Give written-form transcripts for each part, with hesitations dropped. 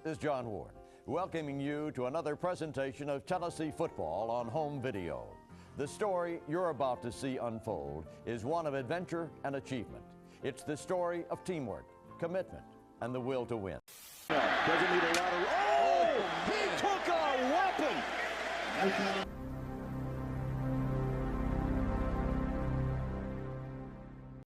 This is John Ward, welcoming you to another presentation of Tennessee football on home video. The story you're about to see unfold is one of adventure and achievement. It's the story of teamwork, commitment, and the will to win. Doesn't need a lot of... Oh! He took a weapon!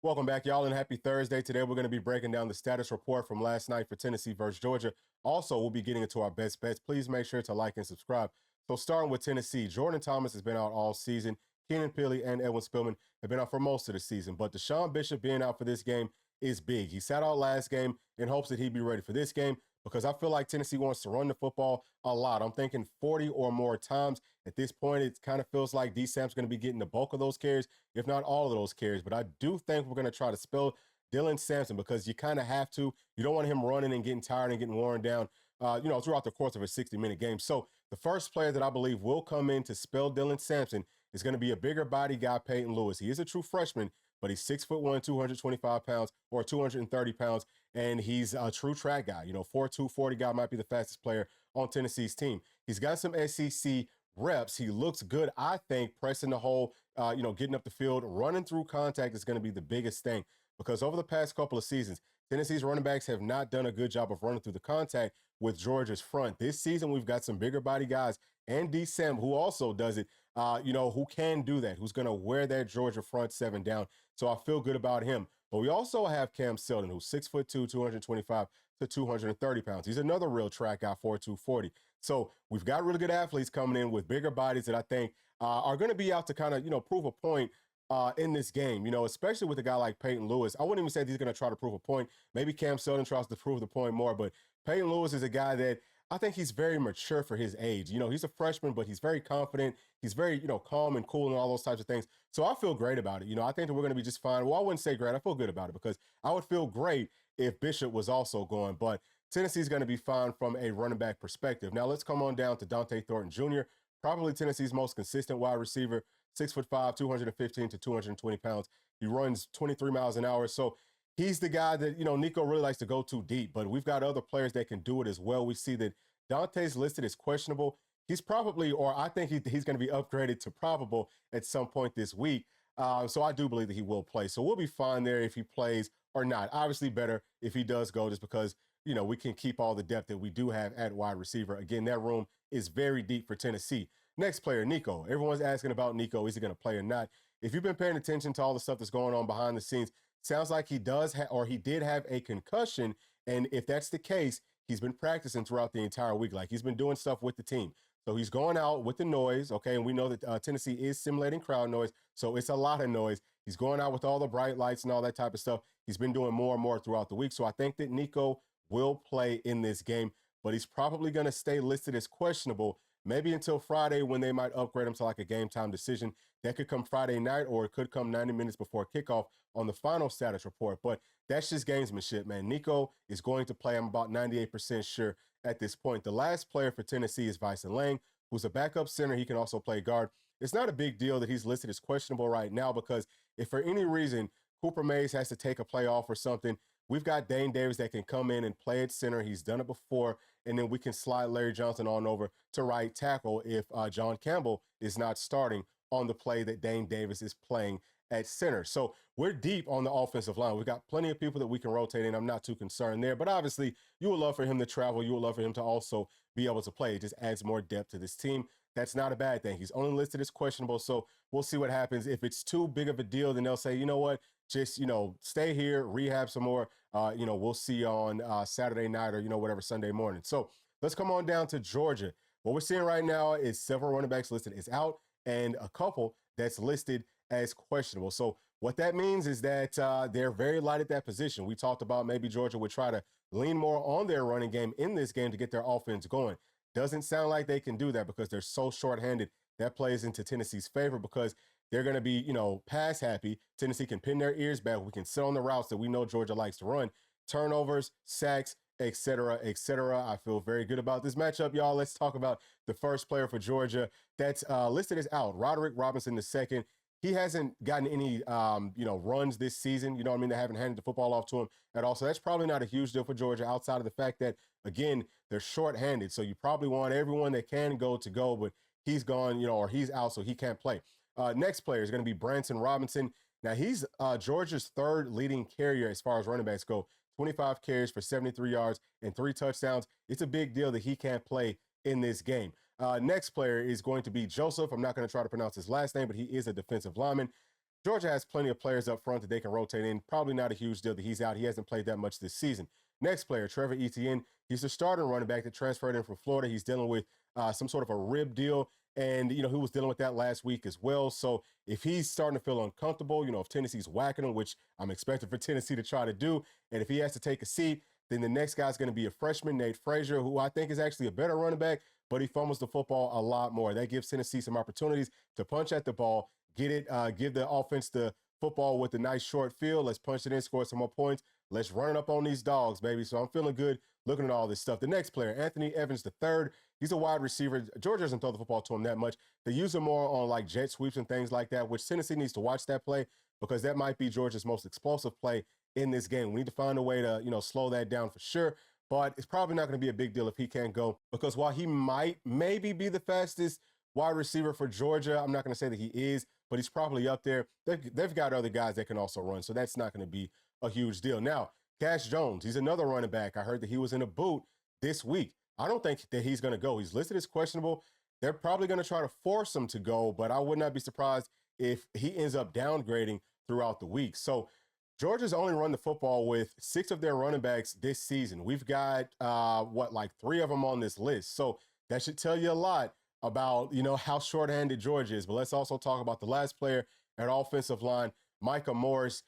Welcome back, y'all, and happy Thursday. Today, we're going to be breaking down the status report from last night for Tennessee versus Georgia. Also, we'll be getting into our best bets. Please make sure to like and subscribe. So starting with Tennessee, Jordan Thomas has been out all season. Keenan Pili and Edwin Spillman have been out for most of the season. But Deshaun Bishop being out for this game is big. He sat out last game in hopes that he'd be ready for this game because I feel like Tennessee wants to run the football a lot. I'm thinking 40 or more times. At this point, it kind of feels like D. Sam's going to be getting the bulk of those carries, if not all of those carries. But I do think we're going to try to spell Dylan Sampson because you kind of have to. You don't want him running and getting tired and getting worn down, throughout the course of a 60-minute game. So the first player that I believe will come in to spell Dylan Sampson is going to be a bigger body guy, Peyton Lewis. He is a true freshman, but he's 6'1", 225 pounds or 230 pounds, and he's a true track guy. 4'2", 40 guy, might be the fastest player on Tennessee's team. He's got some SEC reps. He looks good, I think, pressing the hole, getting up the field, running through contact is going to be the biggest thing because over the past couple of seasons, Tennessee's running backs have not done a good job of running through the contact with Georgia's front. This season, we've got some bigger body guys and D. Sam, who also does it, who can do that, who's going to wear that Georgia front seven down. So I feel good about him. But we also have Cam Seldon, who's 6'2", 225 to 230 pounds. He's another real track guy, 4'2", 40. So we've got really good athletes coming in with bigger bodies that I think are going to be out to kind of, prove a point in this game, especially with a guy like Peyton Lewis. I wouldn't even say he's going to try to prove a point. Maybe Cam Seldon tries to prove the point more, but Peyton Lewis is a guy that I think he's very mature for his age. He's a freshman, but he's very confident. He's very, calm and cool and all those types of things. So I feel great about it. I think that we're going to be just fine. Well, I wouldn't say great. I feel good about it because I would feel great if Bishop was also going, but Tennessee's going to be fine from a running back perspective. Now let's come on down to Dante Thornton Jr., probably Tennessee's most consistent wide receiver, 6'5", 215 to 220 pounds. He runs 23 miles an hour. So he's the guy that, Nico really likes to go too deep, but we've got other players that can do it as well. We see that Dante's listed as questionable. He's probably, or I think he's going to be upgraded to probable at some point this week. So I do believe that he will play. So we'll be fine there if he plays or not. Obviously better if he does go just because, we can keep all the depth that we do have at wide receiver. Again, that room is very deep for Tennessee. Next player, Nico. Everyone's asking about Nico. Is he going to play or not? If you've been paying attention to all the stuff that's going on behind the scenes, sounds like he does he did have a concussion. And if that's the case, he's been practicing throughout the entire week. Like he's been doing stuff with the team. So he's going out with the noise, okay? And we know that Tennessee is simulating crowd noise, so it's a lot of noise. He's going out with all the bright lights and all that type of stuff. He's been doing more and more throughout the week. So I think that Nico will play in this game, but he's probably going to stay listed as questionable, maybe until Friday when they might upgrade him to like a game time decision. That could come Friday night or it could come 90 minutes before kickoff on the final status report. But that's just gamesmanship, man. Nico is going to play. I'm about 98% sure at this point. The last player for Tennessee is Vyson Lang, who's a backup center. He can also play guard. It's not a big deal that he's listed as questionable right now because if for any reason Cooper Mays has to take a play off or something, we've got Dane Davis that can come in and play at center. He's done it before, and then we can slide Larry Johnson on over to right tackle if John Campbell is not starting on the play that Dane Davis is playing at center. So we're deep on the offensive line. We've got plenty of people that we can rotate in. I'm not too concerned there, but obviously you would love for him to travel. You would love for him to also be able to play. It just adds more depth to this team. That's not a bad thing. He's only listed as questionable, so we'll see what happens. If it's too big of a deal, then they'll say, you know what, just, stay here, rehab some more. We'll see you on Saturday night or, whatever, Sunday morning. So let's come on down to Georgia. What we're seeing right now is several running backs listed as out and a couple that's listed as questionable. So what that means is that they're very light at that position. We talked about maybe Georgia would try to lean more on their running game in this game to get their offense going. Doesn't sound like they can do that because they're so shorthanded. That plays into Tennessee's favor because they're going to be, pass happy. Tennessee can pin their ears back. We can sit on the routes that we know Georgia likes to run. Turnovers, sacks, et cetera, et cetera. I feel very good about this matchup, y'all. Let's talk about the first player for Georgia that's listed as out, Roderick Robinson II. he hasn't gotten any, runs this season. You know what I mean? They haven't handed the football off to him at all. So that's probably not a huge deal for Georgia outside of the fact that, again, they're shorthanded. So you probably want everyone that can go to go, but he's gone, or he's out, so he can't play. Next player is going to be Branson Robinson. Now, he's Georgia's third leading carrier as far as running backs go. 25 carries for 73 yards and 3 touchdowns. It's a big deal that he can't play in this game. Next player is going to be Joseph. I'm not going to try to pronounce his last name, but he is a defensive lineman. Georgia has plenty of players up front that they can rotate in. Probably not a huge deal that he's out. He hasn't played that much this season. Next player, Trevor Etienne. He's the starting running back that transferred in from Florida. He's dealing with some sort of a rib deal. And, he was dealing with that last week as well. So if he's starting to feel uncomfortable, if Tennessee's whacking him, which I'm expecting for Tennessee to try to do, and if he has to take a seat, then the next guy's going to be a freshman, Nate Frazier, who I think is actually a better running back, but he fumbles the football a lot more. That gives Tennessee some opportunities to punch at the ball, get it, give the offense the football with a nice short field. Let's punch it in, score some more points. Let's run it up on these dogs, baby. So I'm feeling good looking at all this stuff. The next player, Anthony Evans III. He's a wide receiver. Georgia doesn't throw the football to him that much. They use him more on like jet sweeps and things like that, which Tennessee needs to watch that play because that might be Georgia's most explosive play in this game. We need to find a way to, slow that down for sure. But it's probably not going to be a big deal if he can't go because while he might maybe be the fastest wide receiver for Georgia, I'm not going to say that he is, but he's probably up there. They've got other guys that can also run, so that's not going to be a huge deal. Now, Cash Jones, he's another running back. I heard that he was in a boot this week. I don't think that he's going to go. He's listed as questionable. They're probably going to try to force him to go, but I would not be surprised if he ends up downgrading throughout the week. So Georgia's only run the football with 6 of their running backs this season. We've got, 3 of them on this list. So that should tell you a lot about, how shorthanded Georgia is. But let's also talk about the last player at offensive line, Micah Morris.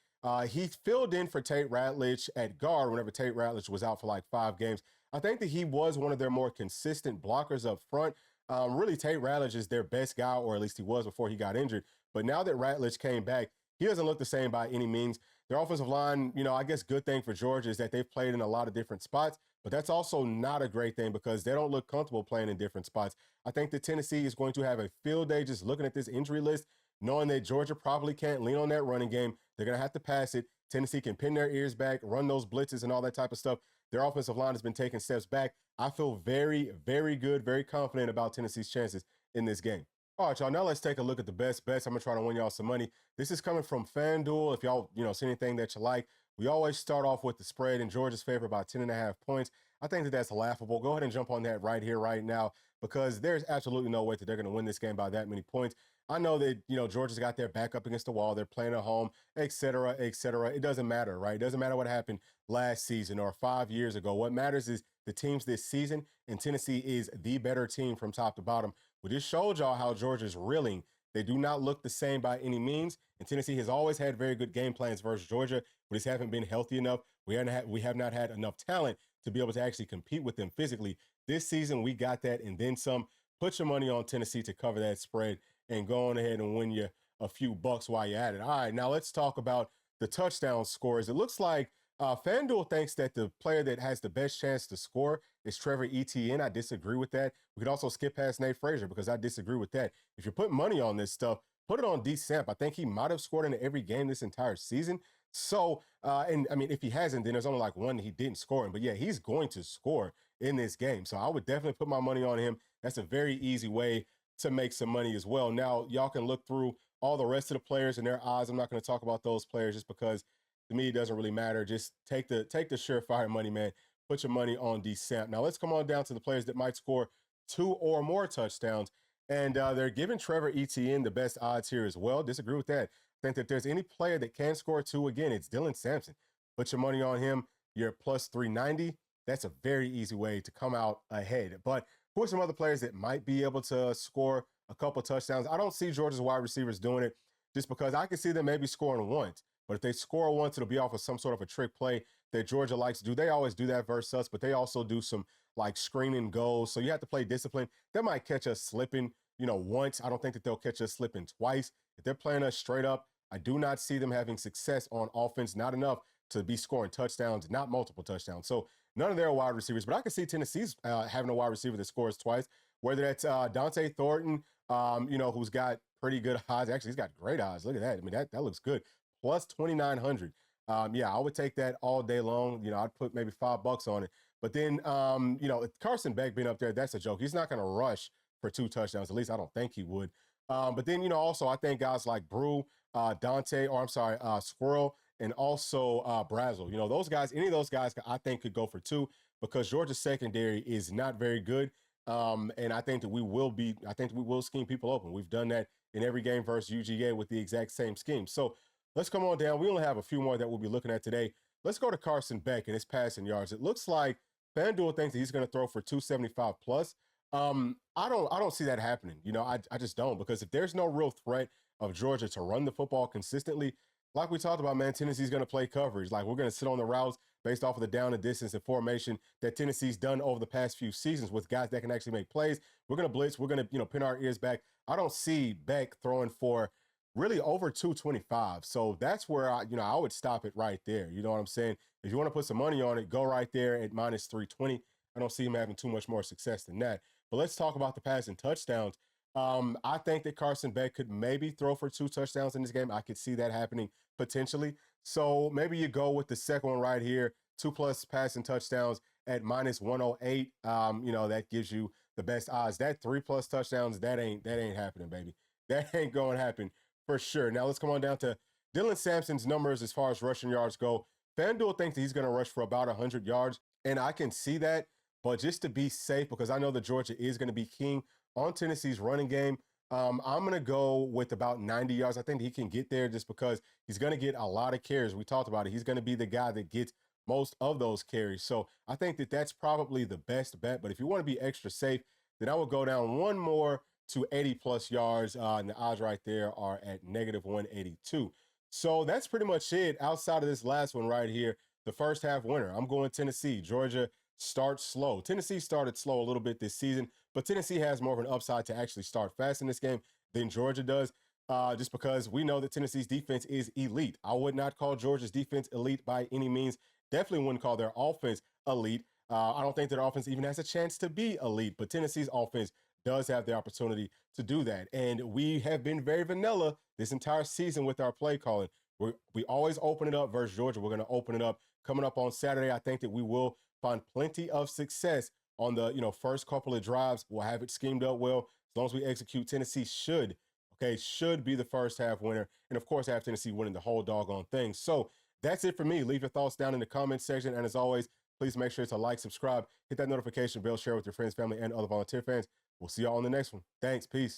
He filled in for Tate Ratledge at guard whenever Tate Ratledge was out for like 5 games. I think that he was one of their more consistent blockers up front. Really, Tate Ratledge is their best guy, or at least he was before he got injured. But now that Ratledge came back, he doesn't look the same by any means. Their offensive line, I guess good thing for Georgia is that they've played in a lot of different spots, but that's also not a great thing because they don't look comfortable playing in different spots. I think that Tennessee is going to have a field day just looking at this injury list, knowing that Georgia probably can't lean on that running game. They're going to have to pass it. Tennessee can pin their ears back, run those blitzes and all that type of stuff. Their offensive line has been taking steps back. I feel very, very good, very confident about Tennessee's chances in this game. All right, y'all, now let's take a look at the best bets. I'm going to try to win y'all some money. This is coming from FanDuel. If y'all, see anything that you like, we always start off with the spread in Georgia's favor by 10.5 points. I think that that's laughable. Go ahead and jump on that right here, right now, because there's absolutely no way that they're going to win this game by that many points. I know that, Georgia's got their back up against the wall. They're playing at home, et cetera, et cetera. It doesn't matter, right? It doesn't matter what happened last season or 5 years ago. What matters is the teams this season, and Tennessee is the better team from top to bottom. We just showed y'all how Georgia's reeling. They do not look the same by any means, and Tennessee has always had very good game plans versus Georgia. We just haven't been healthy enough. We have not had enough talent to be able to actually compete with them physically. This season, we got that and then some. Put your money on Tennessee to cover that spread and go on ahead and win you a few bucks while you're at it. All right, now let's talk about the touchdown scores. It looks like FanDuel thinks that the player that has the best chance to score is Trevor Etienne. I disagree with that. We could also skip past Nate Frazier because I disagree with that. If you're putting money on this stuff, put it on D. Samp. I think he might have scored in every game this entire season. So, and I mean, if he hasn't, then there's only like one he didn't score in. But yeah, he's going to score in this game. So I would definitely put my money on him. That's a very easy way to make some money as well. Now, y'all can look through all the rest of the players and their odds. I'm not going to talk about those players just because to me it doesn't really matter. Just take the surefire money, man. Put your money on D. Samp. Now, let's come on down to the players that might score 2 or more touchdowns. And they're giving Trevor Etienne the best odds here as well. Disagree with that. I think that if there's any player that can score 2, again, it's Dylan Sampson. Put your money on him. You're at plus 390. That's a very easy way to come out ahead. But who are some other players that might be able to score a couple touchdowns? I don't see Georgia's wide receivers doing it just because I can see them maybe scoring once. But if they score once, it'll be off of some sort of a trick play that Georgia likes to do. They always do that versus us, but they also do some like screening goals. So you have to play discipline. They might catch us slipping, once. I don't think that they'll catch us slipping twice. If they're playing us straight up, I do not see them having success on offense, not enough to be scoring touchdowns, not multiple touchdowns. So none of their wide receivers, but I can see Tennessee's having a wide receiver that scores twice, whether that's Dante Thornton, who's got pretty good odds. Actually, he's got great odds. Look at that. I mean, that looks good. Plus 2,900. Yeah, I would take that all day long. You know, I'd put maybe $5 on it. But then, you know, Carson Beck being up there, that's a joke. He's not going to rush for 2 touchdowns. At least I don't think he would. But then, you know, also I think guys like Squirrel, and also Brazel. You know, those guys, any of those guys I think could go for 2 because Georgia's secondary is not very good. And I think that we will scheme people open. We've done that in every game versus UGA with the exact same scheme. So let's come on down. We only have a few more that we'll be looking at today. Let's go to Carson Beck and his passing yards. It looks like FanDuel thinks that he's going to throw for 275 plus. I don't see that happening. You know, I just don't, because if there's no real threat of Georgia to run the football consistently, like we talked about, man, Tennessee's going to play coverage. Like, we're going to sit on the routes based off of the down and distance and formation that Tennessee's done over the past few seasons with guys that can actually make plays. We're going to blitz. We're going to, you know, pin our ears back. I don't see Beck throwing for really over 225. So that's where I would stop it right there. You know what I'm saying? If you want to put some money on it, go right there at minus 320. I don't see him having too much more success than that. But let's talk about the passing touchdowns. I think that Carson Beck could maybe throw for 2 touchdowns in this game. I could see that happening potentially. So maybe you go with the second one right here, 2+ passing touchdowns at minus 108. You know, that gives you the best odds. That 3+ touchdowns, that ain't happening, baby. That ain't going to happen for sure. Now let's come on down to Dylan Sampson's numbers as far as rushing yards go. FanDuel thinks that he's going to rush for about 100 yards, and I can see that. But just to be safe, because I know that Georgia is going to be king on Tennessee's running game, I'm going to go with about 90 yards. I think he can get there just because he's going to get a lot of carries. We talked about it. He's going to be the guy that gets most of those carries. So I think that that's probably the best bet. But if you want to be extra safe, then I would go down one more to 80+ yards. And the odds right there are at negative 182. So that's pretty much it. Outside of this last one right here, the first half winner, I'm going Tennessee. Georgia starts slow. Tennessee started slow a little bit this season, but Tennessee has more of an upside to actually start fast in this game than Georgia does, just because we know that Tennessee's defense is elite. I would not call Georgia's defense elite by any means. Definitely wouldn't call their offense elite. I don't think their offense even has a chance to be elite, but Tennessee's offense does have the opportunity to do that. And we have been very vanilla this entire season with our play calling. We always open it up versus Georgia. We're going to open it up coming up on Saturday. I think that we will find plenty of success on the first couple of drives. We'll have it schemed up well. As long as we execute, Tennessee should be the first half winner. And of course, have Tennessee winning the whole doggone thing. So that's it for me. Leave your thoughts down in the comments section. And as always, please make sure to like, subscribe, hit that notification bell, share with your friends, family, and other volunteer fans. We'll see y'all on the next one. Thanks. Peace.